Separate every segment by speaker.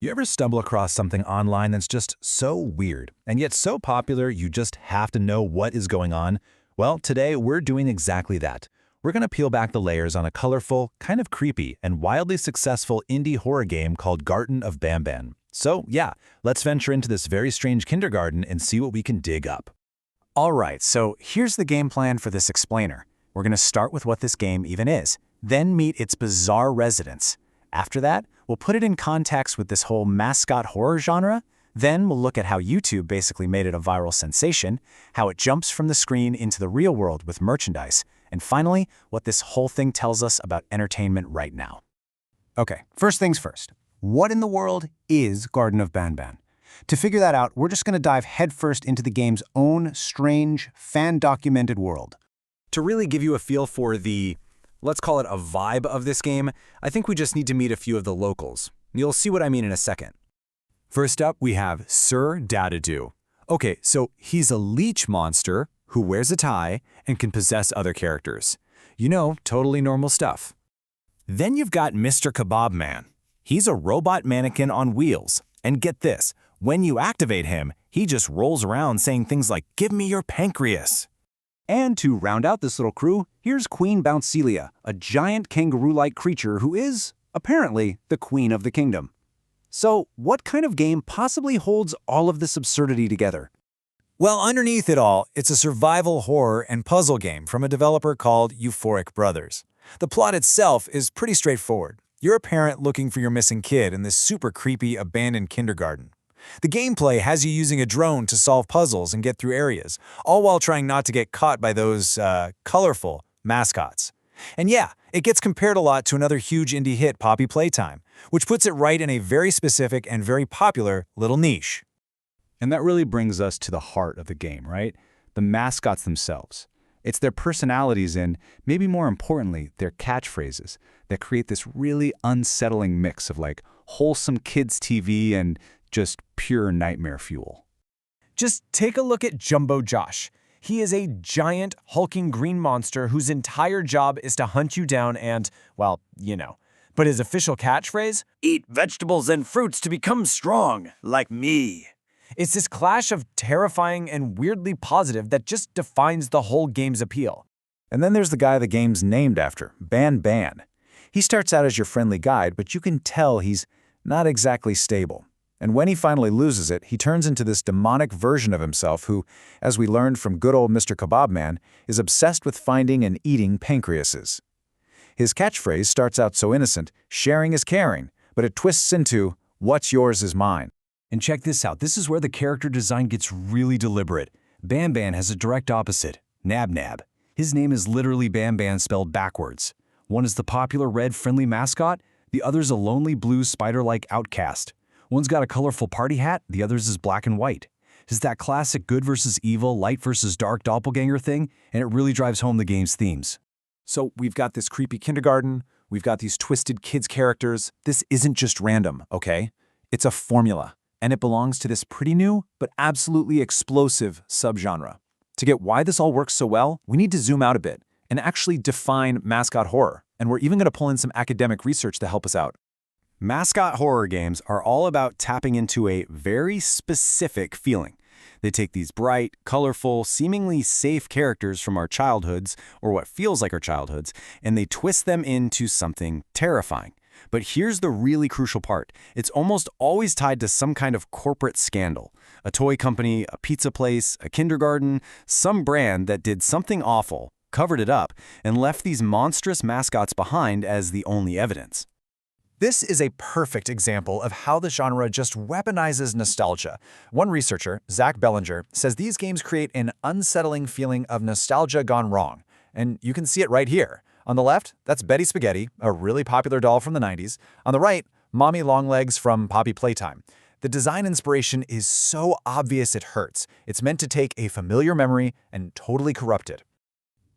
Speaker 1: You ever stumble across something online that's just so weird, and yet so popular you just have to know what is going on? Well, today we're doing exactly that. We're going to peel back the layers on a colorful, kind of creepy, and wildly successful indie horror game called Garten of Banban. So yeah, let's venture into this very strange kindergarten and see what we can dig up.
Speaker 2: Alright, so here's the game plan for this explainer. We're going to start with what this game even is, then meet its bizarre residents. After that, we'll put it in context with this whole mascot horror genre. Then we'll look at how YouTube basically made it a viral sensation, how it jumps from the screen into the real world with merchandise, and finally, what this whole thing tells us about entertainment right now. Okay, first things first. What in the world is Garten of Banban? To figure that out, we're just going to dive headfirst into the game's own strange, fan-documented world.
Speaker 1: To really give you a feel for let's call it a vibe of this game, I think we just need to meet a few of the locals. You'll see what I mean in a second. First up, we have Sir Dadadoo. Okay, so he's a leech monster who wears a tie and can possess other characters. You know, totally normal stuff. Then you've got Mr. Kebab Man. He's a robot mannequin on wheels. And get this, when you activate him, he just rolls around saying things like, "Give me your pancreas."
Speaker 3: And to round out this little crew, here's Queen Bouncilia, a giant kangaroo-like creature who is, apparently, the queen of the kingdom. So, what kind of game possibly holds all of this absurdity together?
Speaker 4: Well, underneath it all, it's a survival horror and puzzle game from a developer called Euphoric Brothers. The plot itself is pretty straightforward. You're a parent looking for your missing kid in this super creepy abandoned kindergarten. The gameplay has you using a drone to solve puzzles and get through areas, all while trying not to get caught by those, colorful mascots. And yeah, it gets compared a lot to another huge indie hit, Poppy Playtime, which puts it right in a very specific and very popular little niche.
Speaker 3: And that really brings us to the heart of the game, right? The mascots themselves. It's their personalities and, maybe more importantly, their catchphrases that create this really unsettling mix of like wholesome kids' TV and just pure nightmare fuel.
Speaker 5: Just take a look at Jumbo Josh. He is a giant, hulking green monster whose entire job is to hunt you down and, well, you know. But his official catchphrase? Eat vegetables and fruits to become strong, like me. It's this clash of terrifying and weirdly positive that just defines the whole game's appeal.
Speaker 1: And then there's the guy the game's named after, Banban. He starts out as your friendly guide, but you can tell he's not exactly stable. And when he finally loses it, he turns into this demonic version of himself who, as we learned from good old Mr. Kebab Man, is obsessed with finding and eating pancreases. His catchphrase starts out so innocent, sharing is caring, but it twists into, what's yours is mine.
Speaker 3: And check this out, this is where the character design gets really deliberate. Banban has a direct opposite, Nab Nab. His name is literally Banban spelled backwards. One is the popular red friendly mascot, the other's a lonely blue spider-like outcast. One's got a colorful party hat, the other's is black and white. It's that classic good versus evil, light versus dark doppelganger thing, and it really drives home the game's themes.
Speaker 2: So we've got this creepy kindergarten, we've got these twisted kids characters. This isn't just random, okay? It's a formula, and it belongs to this pretty new but absolutely explosive subgenre. To get why this all works so well, we need to zoom out a bit and actually define mascot horror, and we're even going to pull in some academic research to help us out.
Speaker 3: Mascot horror games are all about tapping into a very specific feeling. They take these bright, colorful, seemingly safe characters from our childhoods, or what feels like our childhoods, and they twist them into something terrifying. But here's the really crucial part. It's almost always tied to some kind of corporate scandal. A toy company, a pizza place, a kindergarten, some brand that did something awful, covered it up, and left these monstrous mascots behind as the only evidence.
Speaker 5: This is a perfect example of how the genre just weaponizes nostalgia. One researcher, Zach Bellinger, says these games create an unsettling feeling of nostalgia gone wrong. And you can see it right here. On the left, that's Betty Spaghetti, a really popular doll from the 90s. On the right, Mommy Longlegs from Poppy Playtime. The design inspiration is so obvious it hurts. It's meant to take a familiar memory and totally corrupt it.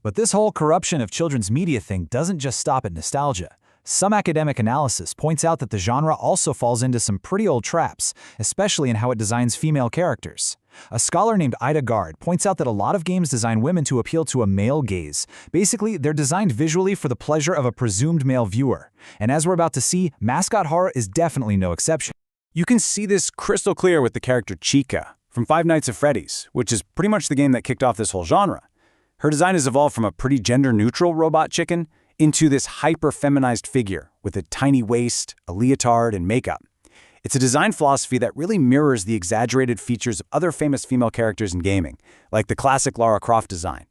Speaker 4: But this whole corruption of children's media thing doesn't just stop at nostalgia. Some academic analysis points out that the genre also falls into some pretty old traps, especially in how it designs female characters. A scholar named Ida Gard points out that a lot of games design women to appeal to a male gaze. Basically, they're designed visually for the pleasure of a presumed male viewer. And as we're about to see, mascot horror is definitely no exception.
Speaker 3: You can see this crystal clear with the character Chica from Five Nights at Freddy's, which is pretty much the game that kicked off this whole genre. Her design has evolved from a pretty gender-neutral robot chicken into this hyper-feminized figure with a tiny waist, a leotard, and makeup. It's a design philosophy that really mirrors the exaggerated features of other famous female characters in gaming, like the classic Lara Croft design.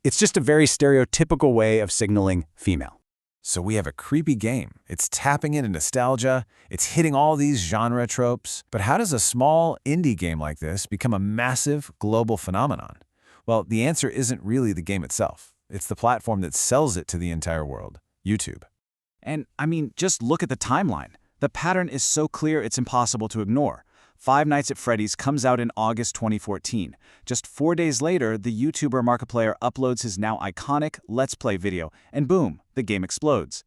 Speaker 3: It's just a very stereotypical way of signaling female.
Speaker 5: So we have a creepy game. It's tapping into nostalgia. It's hitting all these genre tropes. But how does a small indie game like this become a massive global phenomenon? Well, the answer isn't really the game itself. It's the platform that sells it to the entire world, YouTube.
Speaker 2: And I mean, just look at the timeline. The pattern is so clear it's impossible to ignore. Five Nights at Freddy's comes out in August 2014. Just 4 days later, the YouTuber Markiplier uploads his now iconic Let's Play video, and boom, the game explodes.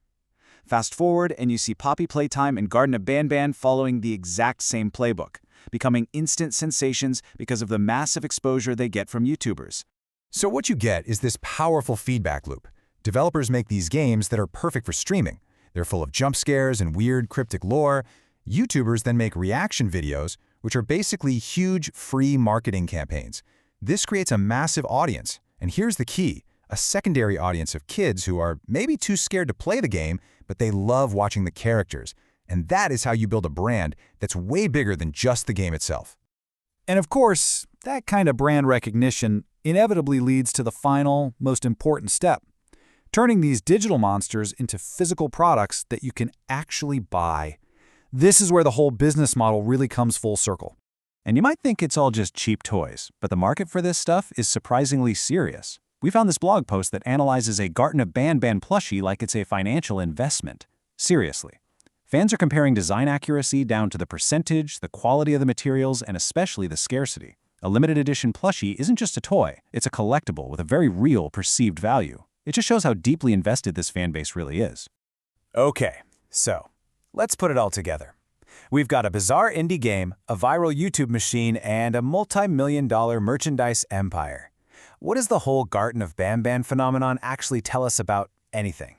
Speaker 2: Fast forward, and you see Poppy Playtime and Garten of Banban following the exact same playbook, becoming instant sensations because of the massive exposure they get from YouTubers.
Speaker 4: So what you get is this powerful feedback loop. Developers make these games that are perfect for streaming. They're full of jump scares and weird, cryptic lore. YouTubers then make reaction videos, which are basically huge, free marketing campaigns. This creates a massive audience. And here's the key, a secondary audience of kids who are maybe too scared to play the game, but they love watching the characters. And that is how you build a brand that's way bigger than just the game itself.
Speaker 5: And of course, that kind of brand recognition inevitably leads to the final, most important step. Turning these digital monsters into physical products that you can actually buy. This is where the whole business model really comes full circle.
Speaker 2: And you might think it's all just cheap toys, but the market for this stuff is surprisingly serious. We found this blog post that analyzes a Garten of Banban plushie like it's a financial investment. Seriously. Fans are comparing design accuracy down to the percentage, the quality of the materials, and especially the scarcity. A limited edition plushie isn't just a toy, it's a collectible with a very real perceived value. It just shows how deeply invested this fan base really is.
Speaker 3: Okay, so let's put it all together. We've got a bizarre indie game, a viral YouTube machine, and a multi-million-dollar merchandise empire. What does the whole Garten of Banban phenomenon actually tell us about anything?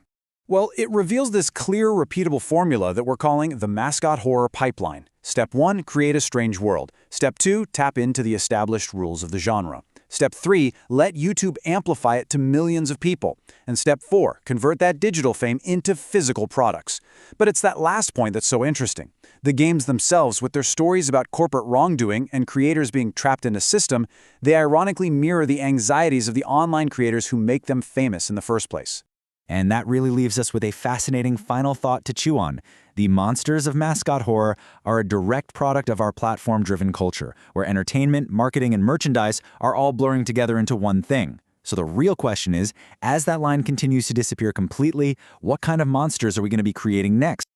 Speaker 2: Well, it reveals this clear, repeatable formula that we're calling the mascot horror pipeline. Step 1, create a strange world. Step 2, tap into the established rules of the genre. Step 3, let YouTube amplify it to millions of people. And Step 4, convert that digital fame into physical products. But it's that last point that's so interesting. The games themselves, with their stories about corporate wrongdoing and creators being trapped in a system, they ironically mirror the anxieties of the online creators who make them famous in the first place.
Speaker 1: And that really leaves us with a fascinating final thought to chew on. The monsters of mascot horror are a direct product of our platform-driven culture, where entertainment, marketing, and merchandise are all blurring together into one thing. So the real question is, as that line continues to disappear completely, what kind of monsters are we going to be creating next?